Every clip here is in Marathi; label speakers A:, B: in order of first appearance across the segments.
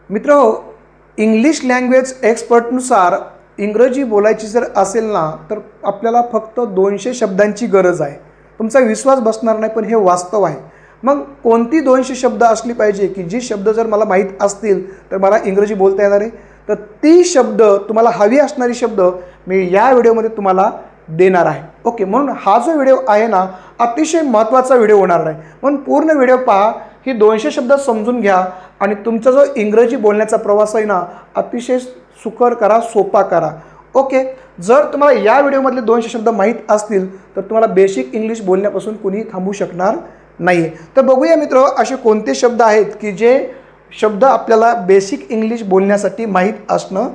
A: मित्र, इंग्लिश लँग्वेज एक्सपर्टनुसार इंग्रजी बोलायची जर असेल ना तर आपल्याला फक्त 200 शब्दांची गरज आहे. तुमचा विश्वास बसणार नाही, पण हे वास्तव आहे. मग कोणती 200 शब्द असली पाहिजे की जी शब्द जर मला माहीत असतील तर मला इंग्रजी बोलता येणार आहे? तर ती शब्द तुम्हाला हवी असणारी शब्द मी या व्हिडिओमध्ये तुम्हाला देणार आहे. ओके, म्हणून हा जो व्हिडिओ आहे ना अतिशय महत्त्वाचा व्हिडिओ होणार आहे. म्हणून पूर्ण व्हिडिओ पहा, ही 200 शब्द समजून घ्या आणि तुमचा जो इंग्रजी बोलण्याचा प्रवास आहे ना अतिशय सुकर करा, सोपा करा. ओके, जर तुम्हाला या व्हिडिओमधले 200 शब्द माहीत असतील तर तुम्हाला बेसिक इंग्लिश बोलण्यापासून कुणी थांबू शकणार नाही. तर बघूया मित्र, असे कोणते शब्द आहेत की जे शब्द आपल्याला बेसिक इंग्लिश बोलण्यासाठी माहीत असणं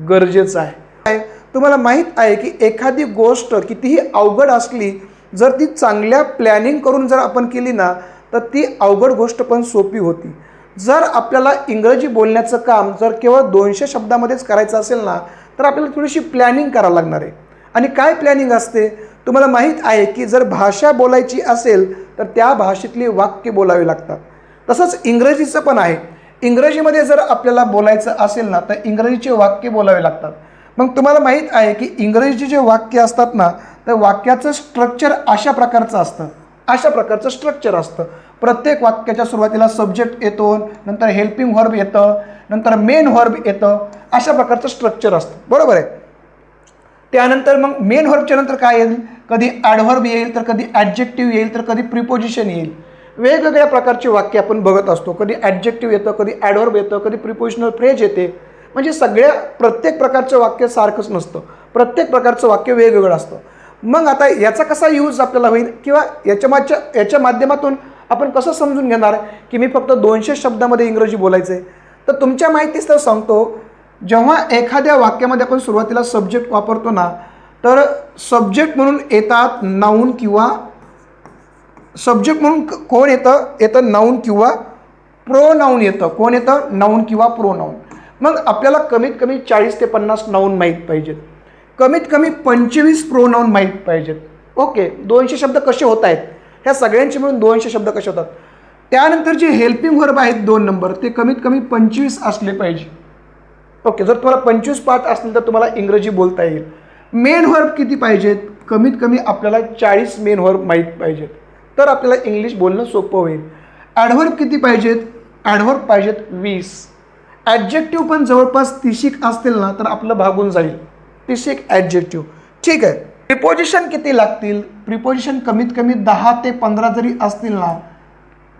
A: गरजेचं आहे. तुम्हाला माहीत आहे की एखादी गोष्ट कितीही अवघड असली जर ती चांगल्या प्लॅनिंग करून जर आपण केली ना तर ती अवघड गोष्ट पण सोपी होती. जर आपल्याला इंग्रजी बोलण्याचं काम जर केवळ 200 शब्दामध्येच करायचं असेल ना तर आपल्याला थोडीशी प्लॅनिंग करावं लागणार आहे. आणि काय प्लॅनिंग असते तुम्हाला माहीत आहे की जर भाषा बोलायची असेल तर त्या भाषेतली वाक्य बोलावी लागतात. तसंच इंग्रजीचं पण आहे. इंग्रजीमध्ये जर आपल्याला बोलायचं असेल ना तर इंग्रजीचे वाक्य बोलावे लागतात. मग तुम्हाला माहीत आहे की इंग्रजीचे जे वाक्य असतात ना तर वाक्याचं स्ट्रक्चर अशा प्रकारचं असतं. अशा प्रकारचं स्ट्रक्चर असतं. प्रत्येक वाक्याच्या सुरुवातीला सब्जेक्ट येतो, नंतर हेल्पिंग व्हर्ब येतं, नंतर मेन व्हर्ब येतं. अशा प्रकारचं स्ट्रक्चर असतं, बरोबर आहे. त्यानंतर मग मेन व्हर्बच्या नंतर काय येईल? कधी ॲडव्हर्ब येईल, तर कधी ॲडजेक्टिव्ह येईल, तर कधी प्रिपोजिशन येईल. वेगवेगळ्या प्रकारचे वाक्य आपण बघत असतो. कधी ॲडजेक्टिव्ह येतं, कधी ॲडव्हर्ब येतं, कधी प्रिपोजिशनल फ्रेज येते. म्हणजे प्रत्येक प्रकारचं वाक्य सारखंच नसतं. प्रत्येक प्रकारचं वाक्य वेगवेगळं असतं. मग आता याचा कसा यूज आपल्याला होईल किंवा याच्या माध्यमातून आपण कसं समजून घेणार की मी फक्त 200 शब्दामध्ये इंग्रजी बोलायचं आहे? तर तुमच्या माहितीच सांगतो, जेव्हा एखाद्या वाक्यामध्ये आपण सुरुवातीला सब्जेक्ट वापरतो ना तर सब्जेक्ट म्हणून येतात नाऊन किंवा सब्जेक्ट म्हणून कोण येतं नाऊन किंवा प्रोनाऊन येतं. कोण येतं? नाऊन किंवा प्रोनाऊन. मग आपल्याला कमीत कमी 40 ते 50 नाऊन माहीत पाहिजेत, कमीत कमी 25 प्रोनाऊन माहीत पाहिजेत. ओके, 200 शब्द कसे होत आहेत? ह्या सगळ्यांचे मिळून 200 शब्द कसे होतात? त्यानंतर जे हेल्पिंग व्हर्ब आहेत 2 नंबर ते कमीत कमी 25 असले पाहिजे. ओके, जर तुम्हाला 25 पाठ असतील तर तुम्हाला इंग्रजी बोलता येईल. मेन व्हर्ब किती पाहिजेत? कमीत कमी आपल्याला 40 मेन व्हर्ब माहीत पाहिजेत, तर आपल्याला इंग्लिश बोलणं सोपं होईल. ॲडव्हर्ब किती पाहिजेत? ॲडव्हर्ब पाहिजेत 20. ॲडजेक्टिव्ह पण जवळपास 30 असतील ना तर आपलं भागून जाईल. 30 ॲडजेक्टिव्ह, ठीक आहे. प्रिपोजिशन किती लागतील? प्रिपोजिशन कमीत कमी 10 ते 15 जरी असतील ना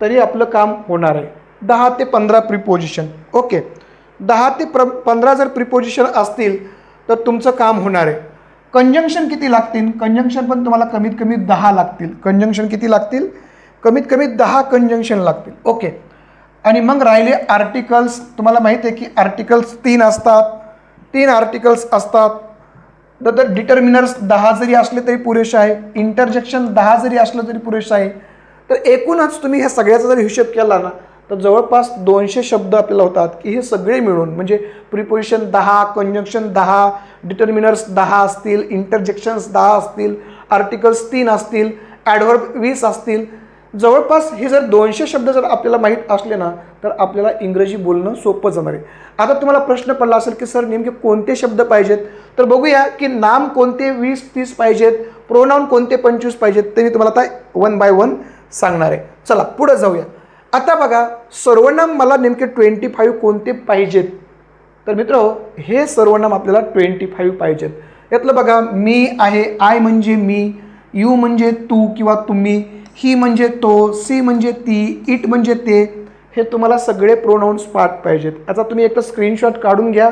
A: तरी आपलं काम होणार आहे. 10 ते 15 प्रिपोजिशन. ओके, 10 ते 15 जर प्रिपोजिशन असतील तर तुमचं काम होणार आहे. कंजंक्शन किती लागतील? कंजंक्शन पण तुम्हाला कमीत कमी 10 लागतील. कंजंक्शन किती लागतील? कमीत कमी 10 कंजंक्शन लागतील. ओके, आणि मग राहिले आर्टिकल्स. तुम्हाला माहिती आहे की आर्टिकल्स 3 असतात. 3 आर्टिकल्स असतात. तर डिटर्मिनर्स 10 जरी असले तरी पुरेसे आहे. इंटरजेक्शन 10 जरी असलं तरी पुरेसं आहे. तर एकूणच तुम्ही ह्या सगळ्याचा जर हिशोब केला ना तर जवळपास 200 शब्द आपल्याला होतात की हे सगळे मिळून म्हणजे प्रिपोजिशन 10, कंजंक्शन 10, डिटर्मिनर्स 10 असतील, इंटरजेक्शन्स 10 असतील, आर्टिकल्स 3 असतील, ॲडव्हर्ब 20 असतील. जवळपास हे जर 200 शब्द जर आपल्याला माहीत असले ना तर आपल्याला इंग्रजी बोलणं सोपं जाणार आहे. आता तुम्हाला प्रश्न पडला असेल की सर नेमके कोणते शब्द पाहिजेत? तर बघूया की नाम कोणते 20-30 पाहिजेत, प्रोनाऊन कोणते 25 पाहिजेत, ते मी तुम्हाला आता 1 बाय 1 सांगणार आहे. चला पुढे जाऊया. आता बघा, सर्वनाम मला नेमके 25 कोणते पाहिजेत? तर मित्र, हे सर्वनाम आपल्याला 25 पाहिजेत. यातलं बघा, मी आहे, आय म्हणजे मी, यू म्हणजे तू किंवा तुम्ही, ही म्हणजे तो, सी म्हणजे ती, इट म्हणजे ते. हे तुम्हाला सगळे प्रोनाऊन्स पाठ पाहिजेत. आता तुम्ही एक स्क्रीनशॉट काढून घ्या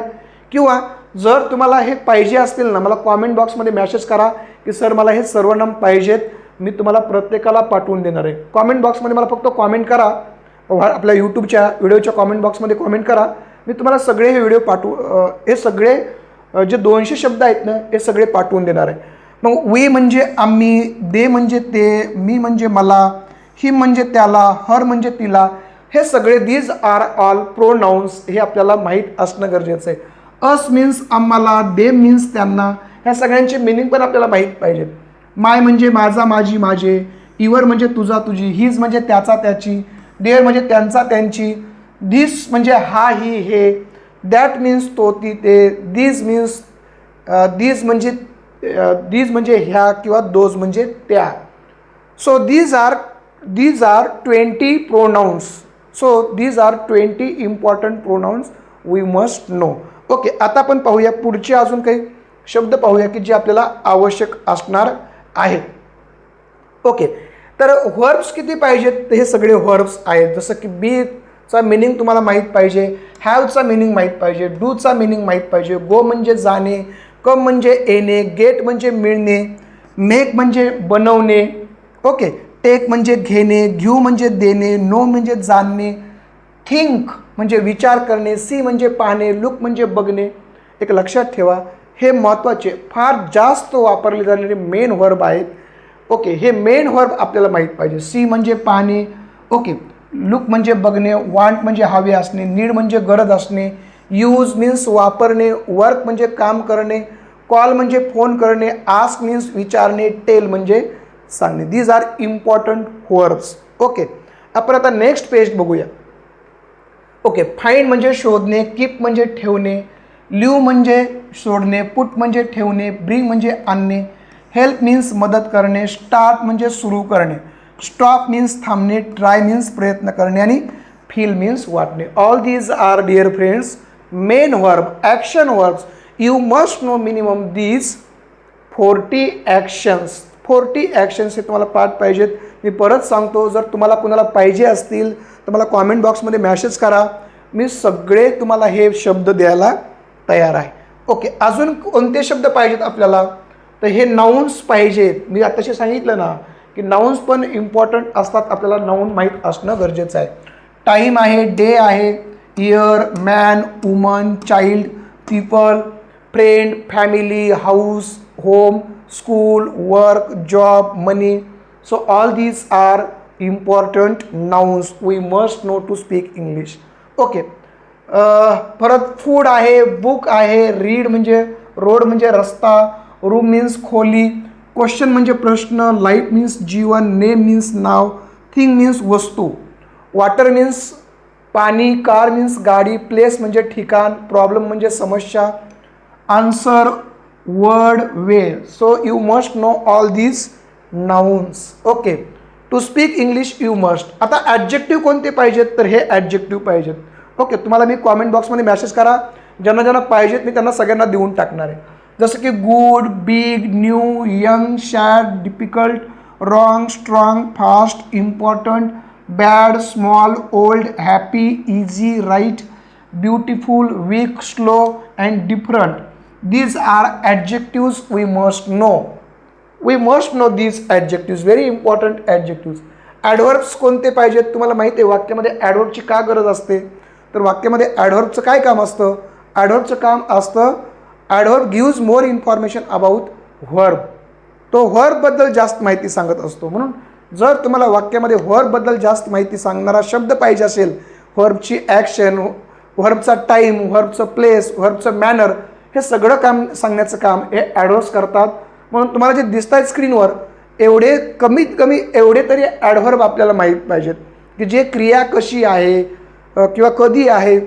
A: किंवा जर तुम्हाला हे पाहिजे असतील ना मला कॉमेंट बॉक्समध्ये मॅसेज करा की सर मला हे सर्वनाम पाहिजेत. मी तुम्हाला प्रत्येकाला पाठवून देणार आहे. कॉमेंट बॉक्समध्ये मला फक्त कॉमेंट करा. आपल्या यूट्यूबच्या व्हिडिओच्या कॉमेंट बॉक्समध्ये कॉमेंट करा. मी तुम्हाला सगळे हे व्हिडिओ हे सगळे जे 200 शब्द आहेत ना हे सगळे पाठवून देणार आहे. मग वी म्हणजे आम्ही, दे म्हणजे ते, मी म्हणजे मला, ही म्हणजे त्याला, हर म्हणजे तिला. हे सगळे दीज आर ऑल प्रोनाउन्स हे आपल्याला माहीत असणं गरजेचं आहे. अस मीन्स आम्हाला, दे मीन्स त्यांना. ह्या सगळ्यांचे मिनिंग पण आपल्याला माहीत पाहिजेत. माय म्हणजे माझा, माझी, माझे, युअर म्हणजे तुझा, तुझी, हीज म्हणजे त्याचा, त्याची, देअर म्हणजे त्यांचा, त्यांची, धिस म्हणजे हा ही हे, दॅट मीन्स तो ती ते, दीज मीन्स दीज म्हणजे ह्या किंवा दोज म्हणजे त्या. So these are 20 pronouns. So these are 20 important pronouns we must know. Okay, आता आपण पाहूया पुढचे अजून काही शब्द पाहूया की जे आपल्याला आवश्यक असणार आहेत. ओके, तर व्हर्ब्स किती पाहिजेत, तर हे सगळे व्हर्ब्स आहेत. जसं की बीचा मिनिंग तुम्हाला माहीत पाहिजे, हॅवचा मिनिंग माहीत पाहिजे, डूचा मिनिंग माहीत पाहिजे, गो म्हणजे जाणे, कम म्हणजे येणे, गेट म्हणजे मिळणे, मेक म्हणजे बनवणे, ओके, टेक म्हणजे घेणे, घेऊ म्हणजे देणे, नो म्हणजे जाणणे, थिंक म्हणजे विचार करणे, सी म्हणजे पाहणे, लुक म्हणजे बघणे. एक लक्षात ठेवा, हे महत्त्वाचे फार जास्त वापरले जाणारे मेन व्हर्ब आहेत. ओके, हे मेन व्हर्ब आपल्याला माहीत पाहिजे. सी म्हणजे पाहणे, ओके, लुक म्हणजे बघणे, वांट म्हणजे हवे असणे, नीड म्हणजे गरज असणे, यूज मीन्स वापरणे, वर्क म्हणजे काम करणे, कॉल म्हणजे फोन करणे, आस्क मीन्स विचारणे, टेल म्हणजे सांगणे. These are important verbs. Okay, आपण आता नेक्स्ट पेज बघूया. ओके, फाइंड म्हणजे शोधणे, कीप म्हणजे ठेवणे, लिव्ह म्हणजे सोडणे, पुट म्हणजे ठेवणे, ब्रिंग म्हणजे आणणे, हेल्प मीन्स मदत करणे, स्टार्ट म्हणजे सुरू करणे, स्टॉप मीन्स थांबणे, ट्राय मीन्स प्रयत्न करणे आणि फील मीन्स वाटणे. All these are dear friends main verb, action verbs. You must know minimum these 40 actions. 40 actions हे तुम्हाला पाठ पाहिजेत. मी परत सांगतो, जर तुम्हाला कुणाला पाहिजे असतील तर मला कॉमेंट बॉक्समध्ये मॅसेज करा, मी सगळे तुम्हाला हे शब्द द्यायला तयार आहे. ओके, अजून कोणते शब्द पाहिजेत आपल्याला, तर हे नाउन्स पाहिजेत. मी आताशी सांगितलं ना की नाउन्स पण इम्पॉर्टंट असतात, आपल्याला नाउन माहीत असणं गरजेचं आहे. टाईम आहे, डे आहे, year, man, woman, child, people, friend, family, house, home, school, work, job, money. So all these are important nouns we must know to speak English. Okay, परत फूड आहे, बुक आहे, रीड म्हणजे रोड म्हणजे रस्ता, रूम मीन्स खोली, क्वेश्चन म्हणजे प्रश्न, लाईफ मीन्स जीवन, नेम मीन्स नाव, थिंग मीन्स वस्तू, वॉटर मीन्स पाणी, कार मीन्स गाडी, प्लेस म्हणजे ठिकाण, प्रॉब्लेम म्हणजे समस्या, आन्सर, वर्ड, वेळ. So you must know all these nouns. Okay, to speak English you must. आता ॲडजेक्टिव्ह कोणते पाहिजेत, तर हे ॲडजेक्टिव्ह पाहिजेत. ओके, तुम्हाला मी कॉमेंट बॉक्समध्ये मॅसेज करा, ज्यांना ज्यांना पाहिजेत मी त्यांना सगळ्यांना देऊन टाकणार आहे. जसं की good, big, new, young, sad, difficult, wrong, strong, fast, important, bad, small, old, happy, easy, right, beautiful, weak, slow and different. These are adjectives we must know. We must know these adjectives, very important adjectives. Adverbs कोणते पाहिजेत, तुम्हाला माहिती आहे व्वाक्यामध्ये ॲडव्हर्बची का गरज असते, तर वाक्यामध्ये ॲडव्हर्बचं काय काम असतं, ॲडव्हर्बचं काम असतं adverb gives more information about verb. तो व्हर्बबद्दल जास्त माहिती सांगत असतो. म्हणून जर तुम्हाला वाक्यामध्ये व्हर्बबद्दल जास्त माहिती सांगणारा शब्द पाहिजे असेल, व्हर्बची ॲक्शन, व्हर्बचा टाईम, व्हर्बचं प्लेस, व्हर्बचं मॅनर, हे सगळं काम सांगण्याचं काम हे ॲडव्हर्ब्स करतात. म्हणून तुम्हाला जे दिसत आहेत स्क्रीनवर एवढे कमीत कमी एवढे तरी ॲडव्हर्ब आपल्याला माहीत पाहिजेत की जे क्रिया कशी आहे किंवा कधी आहे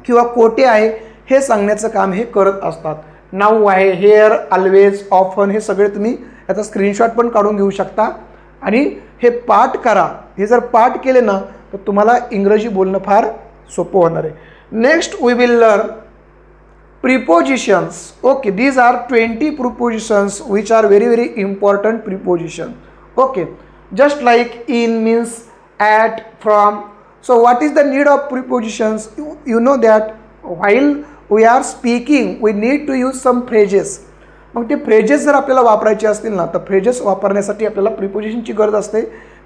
A: किंवा कोठे आहे हे सांगण्याचं काम हे करत असतात. नाऊ आहे, हेअर, ऑलवेज, ऑफन, हे सगळे तुम्ही याचा स्क्रीनशॉट पण काढून घेऊ शकता आणि हे पाठ करा. हे जर पाठ केले ना तर तुम्हाला इंग्रजी बोलणं फार सोपं होणार आहे. Next we will learn prepositions. Okay, these are 20 prepositions which are very very important preposition. Okay, just like in means at, from. So what is the need of prepositions? You know that while we are speaking we need to use some phrases. मग ते फ्रेजेस जर आपल्याला वापरायचे असतील ना तर फ्रेजेस वापरण्यासाठी आपल्याला प्रिपोजिशनची गरज असते.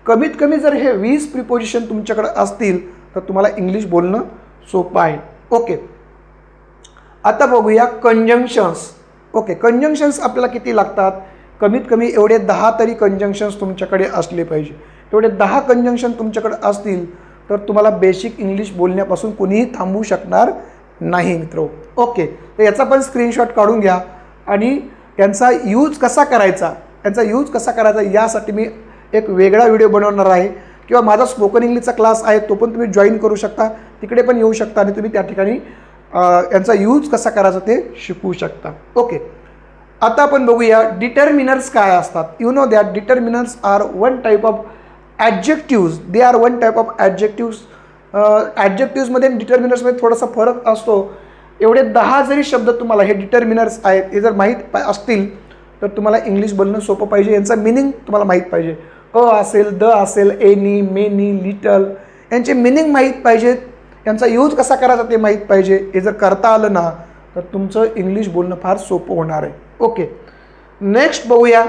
A: कमीत कमी जर हे 20 प्रिपोजिशन तुमच्याकडे असतील तर तुम्हाला इंग्लिश बोलणं सोपं आहे. ओके, आता बघूया कंजंक्शन्स. ओके, कंजंक्शन्स आपल्याला किती लागतात, कमीत कमी एवढे 10 तरी कंजंक्शन्स तुमच्याकडे असले पाहिजे. तेवढे 10 कंजंक्शन तुमच्याकडे असतील तर तुम्हाला बेसिक इंग्लिश बोलण्यापासून कोणीही थांबवू शकणार नाही मित्र. ओके, तर याचा पण स्क्रीनशॉट काढून घ्या आणि यांचा यूज कसा करायचा, यासाठी मी एक वेगळा व्हिडिओ बनवणार आहे किंवा माझा स्पोकन इंग्लिशचा क्लास आहे तो पण तुम्ही जॉईन करू शकता. तिकडे पण येऊ शकता आणि तुम्ही त्या ठिकाणी यांचा यूज कसा करायचा ते शिकू शकता. ओके, आता आपण बघूया डिटर्मिनर्स काय असतात. You know that determiners are one type of adjectives. They are one type of adjectives. ॲडजेक्टिव्जमध्ये आणि डिटर्मिनर्समध्ये थोडासा फरक असतो. एवढे 10 जरी शब्द तुम्हाला हे डिटर्मिनर्स आहेत हे जर माहीत असतील तर तुम्हाला इंग्लिश बोलणं सोपं पाहिजे. यांचा मिनिंग तुम्हाला माहीत पाहिजे. असेल, द असेल, एनी, मेनी, लिटल, यांचे मिनिंग माहीत पाहिजेत. यांचा यूज कसा करायचा ते माहीत पाहिजे. हे जर करता आलं ना तर तुमचं इंग्लिश बोलणं फार सोपं होणार आहे. ओके, नेक्स्ट बघूया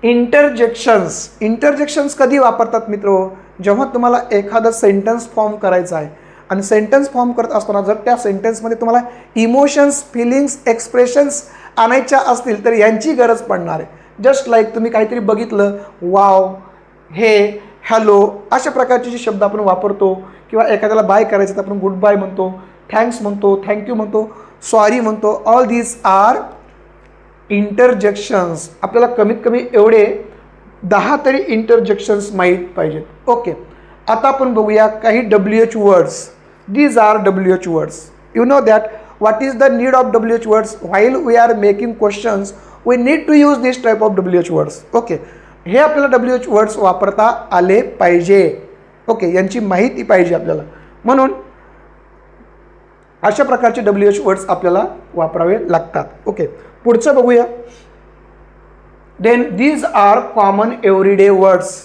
A: इंटरजेक्शन्स. इंटरजेक्शन्स कधी वापरतात मित्र? जेव्हा तुम्हाला एखादा सेंटेन्स फॉर्म करायचा आहे आणि सेंटेन्स फॉर्म करत असताना जर त्या सेंटेन्समध्ये तुम्हाला इमोशन्स, फिलिंग्स, एक्सप्रेशन्स आणायच्या असतील तर यांची गरज पडणार आहे. जस्ट लाईक तुम्ही काहीतरी बघितलं, वाव, हे, हॅलो, अशा प्रकारचे जे शब्द आपण वापरतो किंवा एखाद्याला बाय करायचं तर आपण गुड बाय म्हणतो, थँक्स म्हणतो, थँक्यू म्हणतो, सॉरी म्हणतो. All these are interjections. आपल्याला कमीत कमी एवढे 10 तरी इंटरजेक्शन्स माहीत पाहिजेत. ओके, आता आपण बघूया काही WH words. These are WH words. You know that what is the need of WH words? While we are making questions we need to use this type of WH words. Okay, हे आपल्याला WH वर्ड्स वापरता आले पाहिजे. ओके, यांची माहिती पाहिजे आपल्याला, म्हणून अशा प्रकारचे WH वर्ड्स आपल्याला वापरावे लागतात. ओके, पुढचं बघूया. Then these are common everyday words.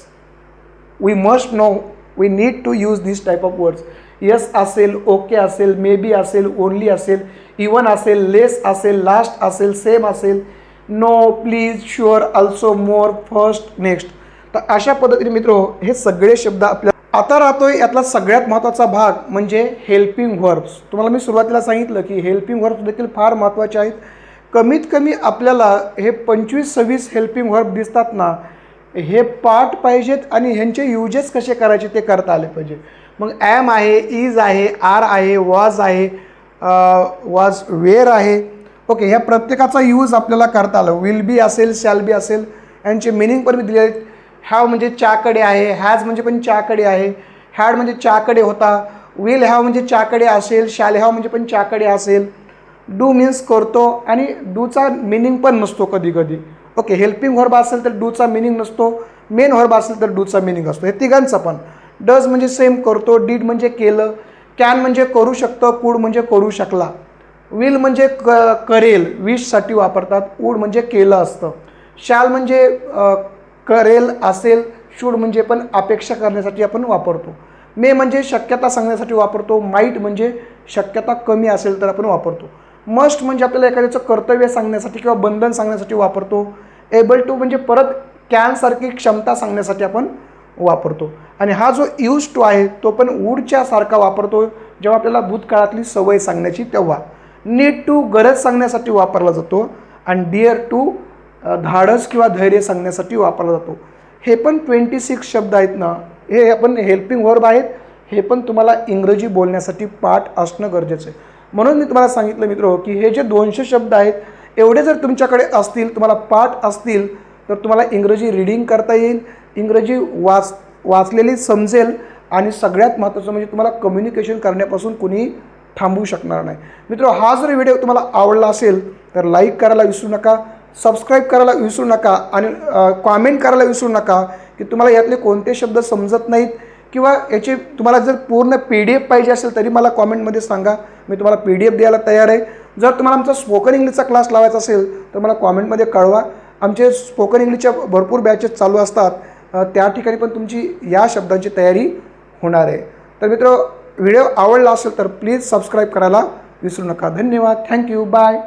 A: We must know, we need to use this type of words. Yes असेल, ओके असेल, मे बी असेल, ओनली असेल, इवन असेल, लेस असेल, लास्ट असेल, सेम असेल, no, please, sure, also, more, first, next. तर अशा पद्धतीने मित्र हे सगळे शब्द आपल्या आता राहतोय. यातला सगळ्यात महत्त्वाचा भाग म्हणजे हेल्पिंग व्हर्ब्स. तुम्हाला मी सुरुवातीला सांगितलं की हेल्पिंग व्हर्ब्स देखील फार महत्त्वाचे आहेत. कमीत कमी आपल्याला हे 25-26 हेल्पिंग व्हर्ब दिसतात ना, हे पाठ पाहिजेत आणि ह्यांचे युजेस कसे करायचे ते करता आले पाहिजे. मग ॲम आहे, इज आहे, आर आहे, वॉज आहे, वॉज वेअर आहे. ओके, ह्या प्रत्येकाचा यूज आपल्याला करता आलं. विल बी असेल, शॅल बी असेल, यांचे मिनिंग पण मी दिले आहेत. हॅव म्हणजे चाकडे आहे, हॅज म्हणजे पण चाकडे आहे, हॅड म्हणजे चाकडे होता, विल हॅव म्हणजे चाकडे असेल, शॅल हॅव म्हणजे पण चाकडे असेल. डू मीन्स करतो आणि डूचा मिनिंग पण नसतो कधी कधी. ओके, हेल्पिंग व्हर्ब असेल तर डूचा मिनिंग नसतो, मेन व्हर्ब असेल तर डूचा मिनिंग असतो. हे तिघांचा पण. डज म्हणजे सेम करतो, डीड म्हणजे केलं, कॅन म्हणजे करू शकतं, कुड म्हणजे करू शकला, विल म्हणजे करेल, विशसाठी वापरतात, वूड म्हणजे केलं असतं, शॅल म्हणजे करेल असेल, शूड म्हणजे पण अपेक्षा करण्यासाठी आपण वापरतो, मे म्हणजे शक्यता सांगण्यासाठी वापरतो, माईट म्हणजे शक्यता कमी असेल तर आपण वापरतो, मस्ट म्हणजे आपल्याला एखाद्याचं कर्तव्य सांगण्यासाठी किंवा बंधन सांगण्यासाठी वापरतो, एबल टू म्हणजे परत कॅनसारखी क्षमता सांगण्यासाठी आपण वापरतो. आणि हा जो यूज टू आहे तो पण वूडच्या सारखा वापरतो जेव्हा आपल्याला भूतकाळातली सवय सांगण्याची तेव्हा. नीड टू गरज सांगण्यासाठी वापरला जातो आणि डिअर टू धाडस किंवा धैर्य सांगण्यासाठी वापरला जातो. हे पण 26 शब्द आहेत ना, हे आपण हेल्पिंग व्हर्ब आहेत. हे पण तुम्हाला इंग्रजी बोलण्यासाठी पाठ असणं गरजेचं आहे. म्हणून मी तुम्हाला सांगितलं मित्र की हे जे 200 शब्द आहेत एवढे जर तुमच्याकडे असतील, तुम्हाला पाठ असतील तर तुम्हाला इंग्रजी रीडिंग करता येईल, इंग्रजी वाचलेली समजेल आणि सगळ्यात महत्त्वाचं म्हणजे तुम्हाला कम्युनिकेशन करण्यापासून कुणी थांबवू शकणार नाही. मित्र, हा जर व्हिडिओ तुम्हाला आवडला असेल तर लाईक करायला विसरू नका, सबस्क्राईब करायला विसरू नका आणि कॉमेंट करायला विसरू नका की तुम्हाला यातले कोणते शब्द समजत नाहीत किंवा याचे तुम्हाला जर पूर्ण PDF पाहिजे असेल तरी मला कॉमेंटमध्ये सांगा, मी तुम्हाला PDF द्यायला तयार आहे. जर तुम्हाला आमचा स्पोकन इंग्लिशचा क्लास लावायचा असेल तर मला कॉमेंटमध्ये कळवा. आमचे स्पोकन इंग्लिशच्या भरपूर बॅचेस चालू असतात, त्या ठिकाणी पण तुमची या शब्दांची तयारी होणार आहे. तर मित्र, व्हिडिओ आवडला असेल तर प्लीज सबस्क्राईब करायला विसरू नका. धन्यवाद. थँक्यू. बाय.